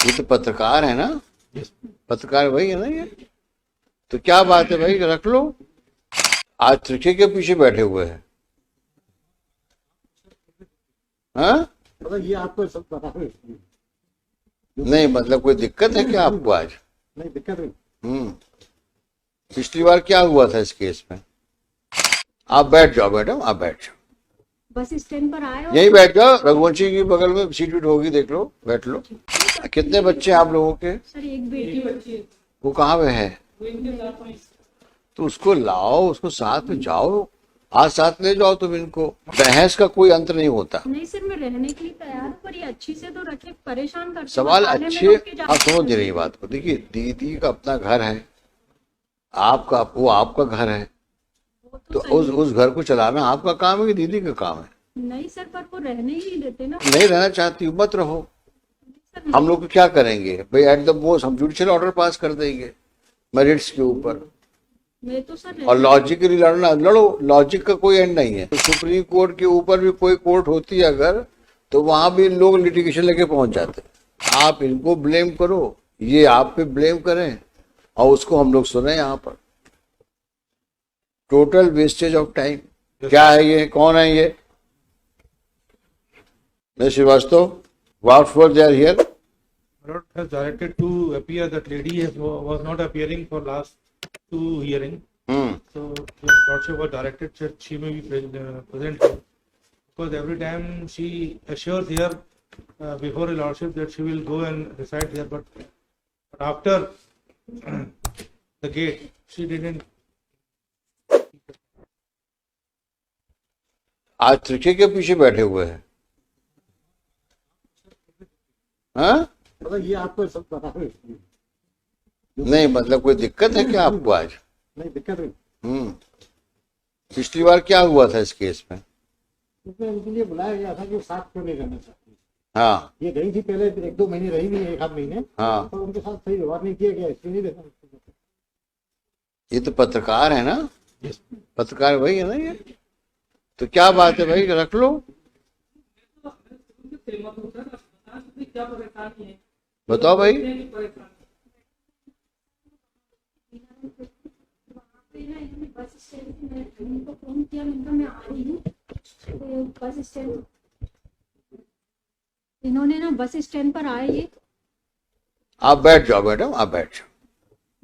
ये तो पत्रकार है ना, पत्रकार वही है ना ये। तो क्या बात है भाई, रख लो। आज त्रिखे के पीछे बैठे हुए हैं। हाँ मतलब ये आपको सब पता है? नहीं मतलब कोई दिक्कत है क्या आपको आज? नहीं दिक्कत नहीं। पिछली बार क्या हुआ था इस केस में? आप बैठ जाओ मैडम, आप बैठ जाओ, बस स्टैंड पर आए हो? यहीं बैठ जाओ। रघुवंशी की बगल में सीट वीट होगी, देख लो, बैठ लो। कितने बच्चे हैं आप लोगों के? सर एक बेटी। वो कहाँ पे है? तो उसको लाओ, उसको साथ में जाओ, आज साथ ले जाओ तुम इनको। बहस का कोई अंत नहीं होता। नहीं सर, मैं रहने के लिए तैयार हूँ, पर ये अच्छी से तो रखे, परेशान करते सवाल हैं, अच्छे, आप समझ रही बात को। देखिए दीदी का अपना घर है, आपका वो आपका घर है, तो उस घर को चलाना आपका काम है कि दीदी का काम है? नहीं सर, पर वो रहने ही नहीं देते ना। नहीं रहना चाहती मत रहो। हम लोग क्या करेंगे भाई, एट द मोस्ट हम जुडिशियल ऑर्डर पास कर देंगे मेरिट्स के ऊपर। मैं तो सर और लॉजिकली लड़ना, लड़ो, लॉजिक का कोई एंड नहीं है। तो सुप्रीम कोर्ट के ऊपर भी कोई कोर्ट होती है अगर, तो वहां भी लोग लिटिगेशन लेके पहुंच जाते। आप इनको ब्लेम करो, ये आप पे ब्लेम करें, और उसको हम लोग सुने यहाँ पर। Total wastage of time. क्या है ये, कौन है ये? Mister Srivastava, what for they are here? My lord has directed to appear. That lady was not appearing for last two hearing. So your lordship was directed that she may be present here. Because every time she assures here before your lordship that she will go and reside there, but after the gate she didn't. आज त्रिखे के पीछे बैठे हुए हैं। हाँ मतलब ये आपको सब पता है? नहीं मतलब कोई दिक्कत है क्या आपको आज? नहीं दिक्कत नहीं। पिछली बार क्या हुआ था इस केस में? उसमें उनके लिए बुलाया गया था कि वो साथ क्यों नहीं रहना चाहती। हाँ ये गई थी पहले, 1-2 महीने रही भी, 1 आध महीने। हाँ, पर उनके साथ सही व्यवहार नहीं किया गया, इसलिए नहीं रहना। ये तो पत्रकार है ना, पत्रकार वही है ना ये। तो क्या बात है भाई, रख लो। बताओ भाई। बस स्टैंड में उनको फोन किया, मैं आ रही हूँ। तो बस स्टैंड, इन्होंने ना बस स्टैंड पर आए, ये आप बैठ जाओ मैडम, आप बैठ जाओ,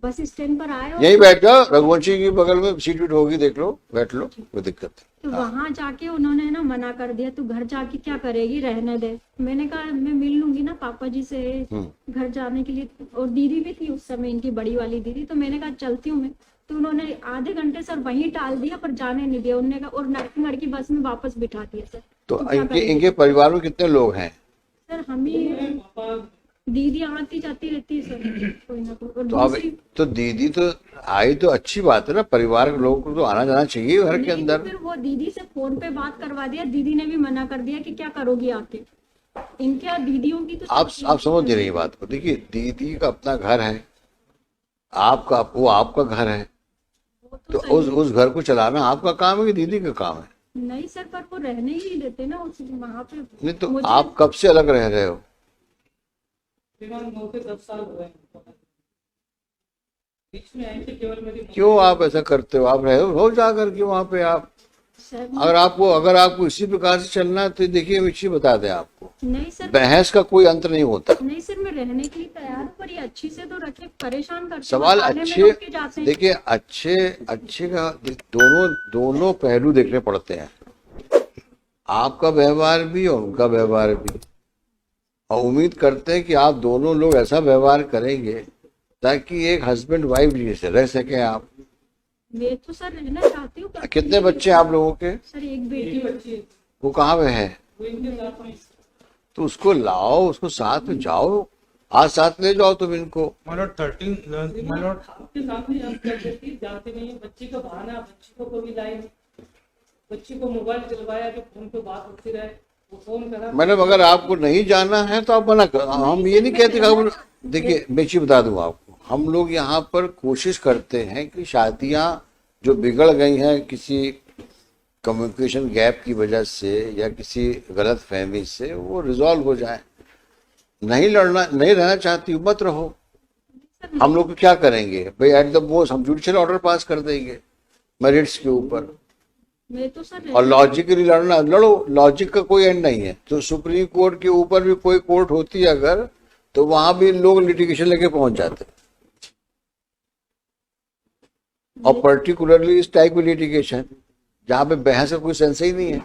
बस स्टैंड पर आए हो? यहीं बैठ जाओ। रघुवंशी की बगल में सीट वीट होगी, देख लो, बैठ लो, कोई दिक्कत नहीं। तो वहां जाके उन्होंने ना मना कर दिया, तू घर जाके क्या करेगी, रहने दे। मैंने कहा मैं मिल लूंगी ना पापा जी से घर जाने के लिए। और दीदी भी थी उस समय, इनकी बड़ी वाली दीदी। तो मैंने कहा चलती हूँ मैं। तो उन्होंने आधे घंटे सर वहीं टाल दिया, पर जाने नहीं दिया। उन्होंने कहा, और नरसिंहगढ़ की बस में वापस बिठा दिया सर। तो इनके परिवार में कितने लोग हैं? सर हम ही, दीदी आती जाती रहती है सर, कोई ना कोई। और तो अब दूसरी, तो दीदी तो आई, तो अच्छी बात है ना, परिवार के लोगों को तो आना जाना चाहिए घर के नहीं, तो अंदर। फिर वो दीदी से फोन पे बात करवा दिया। दीदी ने भी मना कर दिया कि क्या करोगी आके। इनके दीदियों की तो आप समझ नहीं रही बात को। देखिए दीदी का अपना घर है, आपका वो आपका घर है, तो उस घर को चलाना आपका काम है कि दीदी का काम है? नहीं सर, पर वो रहने ही नहीं देते ना उस वहाँ पे। नहीं तो आप कब से अलग रह रहे हो? 9 से 10 साल हो गए। बीच में आए थे केवल मेरी। क्यों आप ऐसा करते हो? आप रहे हो जा करके वहाँ पे आप। सर अगर आपको इसी प्रकार से चलना है तो देखिए हम इसी बता दें आपको, नहीं सर, बहस का कोई अंत नहीं होता। नहीं सर, मैं रहने के लिए तैयार हूँ, पर ये अच्छी से तो रखे, परेशान करते हैं, सवाल बाद में अच्छे, रोक के जाते हैं। देखिए अच्छे का दोनों पहलू देखने पड़ते हैं, आपका व्यवहार भी और उनका व्यवहार भी। और उम्मीद करते हैं कि आप दोनों लोग ऐसा व्यवहार करेंगे ताकि एक हस्बैंड वाइफ जैसे रह सके आप। मैं तो सर रहना चाहती हूँ। कितने बच्चे हैं आप लोगों के? सर एक बेटी। वो कहाँ पे है? तो उसको लाओ, उसको साथ में जाओ, आज साथ ले जाओ तुम इनको। My lord 13. My lord. आपके सामने आप करते थे, जानते नहीं, बच्ची का बहाना, बच्ची को कभी लाई, बच्ची को मोबाइल दिलवाया कि फोन पे बात होती रहे, वो फोन करा। मैडम अगर आपको नहीं जाना है तो आप मना कर, हम ये नहीं कहते कि देखिए मैं चीज बता दूं आपको, हम लोग यहाँ पर कोशिश करते हैं कि शादियां जो बिगड़ गई हैं किसी कम्युनिकेशन गैप की वजह से या किसी गलत फहमी से, वो रिजॉल्व हो जाए। नहीं लड़ना, नहीं रहना चाहती हो मत रहो। हम लोग क्या करेंगे भाई, एट द मोस्ट हम जुडिशियल ऑर्डर पास कर देंगे मेरिट्स के ऊपर। मैं तो सर और लॉजिकली लड़ना, लड़ो, लॉजिक का कोई एंड नहीं है। तो सुप्रीम कोर्ट के ऊपर भी कोई कोर्ट होती है अगर, तो वहां भी लोग लिटिगेशन लेके पहुंच जाते हैं। और पर्टिकुलरली इस टाइप की लिटिगेशन जहां पे बहस का कोई सेंस ही नहीं है,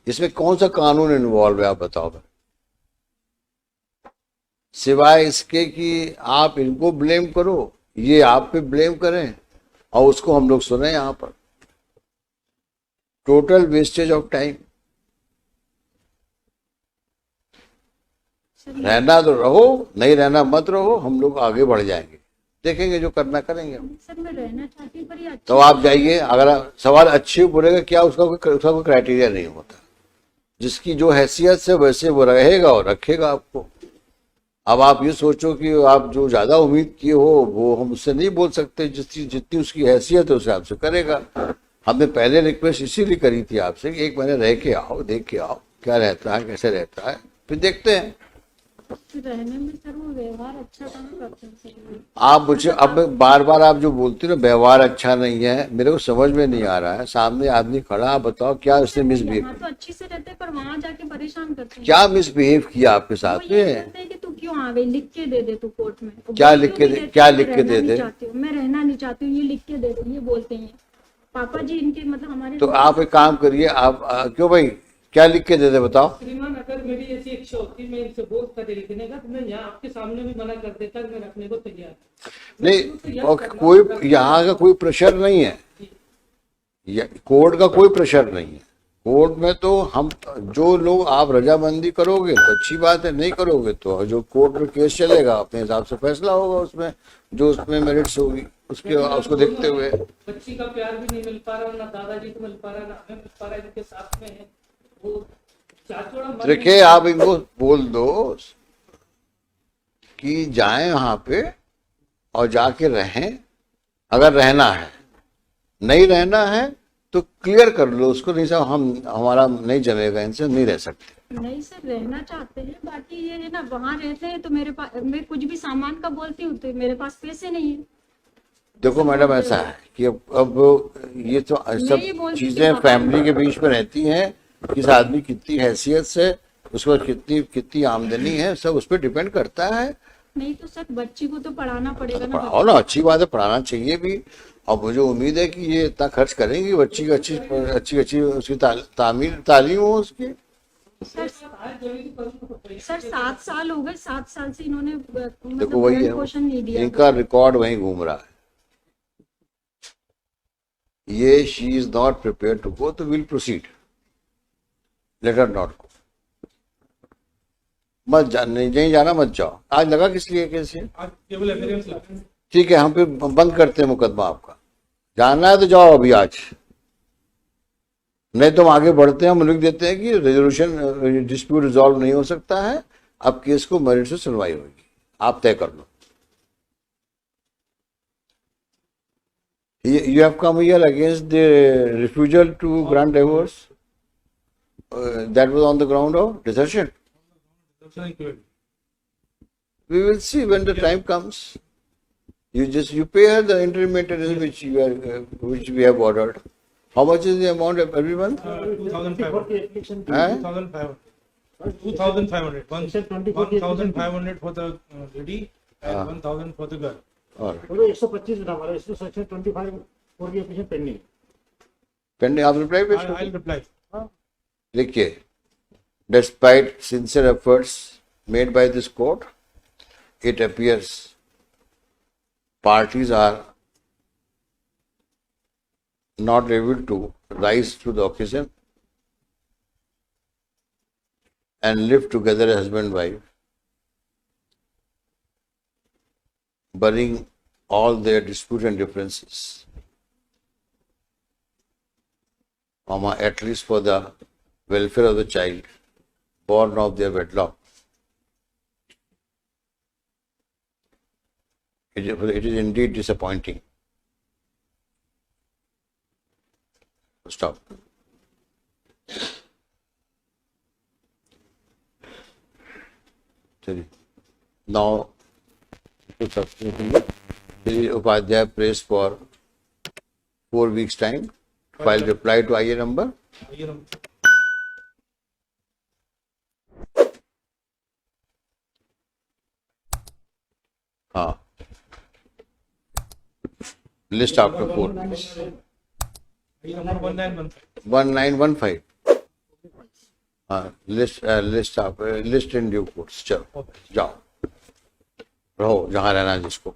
इसमें कौन सा कानून इन्वॉल्व है आप बताओ भाई, सिवाय इसके कि आप इनको ब्लेम करो, ये आप पे ब्लेम करें और उसको हम लोग सुने यहां पर। Total wastage of time. रहना तो रहो, नहीं रहना मत रहो, हम लोग आगे बढ़ जाएंगे, देखेंगे जो करना करेंगे। सर मैं रहना चाहती हूँ पर ये तो आप जाइए, अगर सवाल अच्छे बुरे का क्या, उसका कोई क्राइटेरिया नहीं होता। जिसकी जो हैसियत से वैसे वो रहेगा और रखेगा आपको। अब आप ये सोचो कि आप जो ज्यादा उम्मीद किए हो वो हम उससे नहीं बोल सकते, जितनी उसकी हैसियत है उसे आपसे करेगा। हमने पहले रिक्वेस्ट इसीलिए करी थी आपसे कि 1 महीने रह के आओ, देख के आओ क्या रहता है, कैसे रहता है, फिर देखते हैं। रहने में सर वो व्यवहार अच्छा कहाँ करते हैं सर। आप मुझे अब बार बार आप जो बोलती हो ना व्यवहार अच्छा नहीं है, मेरे को समझ में नहीं आ रहा है। सामने आदमी खड़ा, आप बताओ क्या उसने मिसबिहेव, यहाँ तो अच्छी से रहते हैं पर वहाँ जाके परेशान करते हैं। क्या मिसबिहेव किया आपके वो साथ ये में? कहते हैं कि तू क्यों आ गई, लिख के दे दे तू कोर्ट में। वो क्या बोलती लिख के हूँ दे, कि क्या मैं लिख के रहना दे नहीं दे? चाहती हूँ, मैं रहना नहीं चाहती हूँ, ये लिख के दे दो, ये बोलते हैं पापा जी इनके, मतलब हमारे। तो आप एक काम करिए, आप क्यों भाई, क्या लिख के दे दे बताओ? श्रीमान, अगर मेरी ऐसी इच्छा होती मैं इनसे बोलता लिखने का, तो मैं यहाँ आपके सामने भी मना कर देता कि मैं रखने को तैयार हूँ। नहीं, और कोई यहाँ का कोई प्रेशर नहीं है, कोर्ट का कोई प्रेशर नहीं है। कोर्ट में तो हम, जो लोग आप रजामंदी करोगे तो अच्छी बात है, नहीं करोगे तो जो कोर्ट में केस चलेगा अपने हिसाब से फैसला होगा उसमें, जो उसमें मेरिट्स होगी उसके, उसको देखते हुए। बच्ची का प्यार भी नहीं मिल पा रहा, ना दादाजी को मिल पा रहा, ना हमें मिल पा रहा है, जिनके साथ में है वो चाचोड़ा मन। देखिए आप इनको बोल दो कि जाएं वहां पे और जाके रहें, अगर रहना है। नहीं रहना है तो क्लियर कर लो उसको, नहीं साहब हम, हमारा नहीं जमेगा, इनसे नहीं रह सकते। नहीं सर रहना चाहते हैं, बाकी ये है ना वहाँ रहते हैं तो मेरे पास, मैं कुछ भी सामान का बोलती हूँ तो मेरे पास पैसे नहीं है। देखो मैडम ऐसा है कि अब ये तो सब ये बोलती चीजें थी फैमिली के बीच में रहती हैं, किस आदमी कितनी हैसियत से, उसको कितनी कितनी आमदनी है, सब उस पर डिपेंड करता है। नहीं तो सर बच्ची को तो पढ़ाना पड़ेगा ना। पढ़ाओ ना, अच्छी बात है, पढ़ाना चाहिए भी। और मुझे उम्मीद है कि ये इतना खर्च करेंगी बच्ची की अच्छी अच्छी अच्छी उसकी तालीम हो उसकी। सर 7 साल हो गए, 7 साल से इन्होंने मतलब देखो वही भरण पोषण नहीं है, दिया। इनका रिकॉर्ड वहीं घूम रहा है। ये she is not prepare to go, तो will proceed, let her not go. मत नहीं जाना, मत जाओ। आज लगा किस लिए कैसे? आज केवल एपियरेंस लगा। ठीक है, हम फिर बंद करते हैं मुकदमा आपका। जाना है तो जाओ अभी आज, नहीं तो हम आगे बढ़ते हैं। हम लिख देते हैं कि रेजोल्यूशन डिस्प्यूट रिजॉल्व नहीं हो सकता है, अब केस को मेरिट से सुनवाई होगी, आप तय कर लो। You have come here against the refusal to grant divorce. That was on the ground of desertion. We will see when the time comes. You pay her the interim maintenance which we have ordered. How much is the amount every month? 2,500. Huh? 2,500. 1,500 for the lady and Ah. 1,000 for the girl. All right. बोलो 125 था हमारा, इसमें section 25 for the application pending. Pending, आप reply पेश करो। I'll reply. देखिए, despite sincere efforts made by this court, it appears parties are not able to rise to the occasion and live together as husband and wife, burying all their disputes and differences, at least for the welfare of the child born of their wedlock. It is indeed disappointing. Stop. चलिए 9 to Shri Upadhyay prays for 4 weeks time. File reply to IA number. ये number हाँ, list after 4 weeks. ये number 1915 1915. हाँ, list in due course. चलो जाओ, रहो जहाँ रहना है जिसको.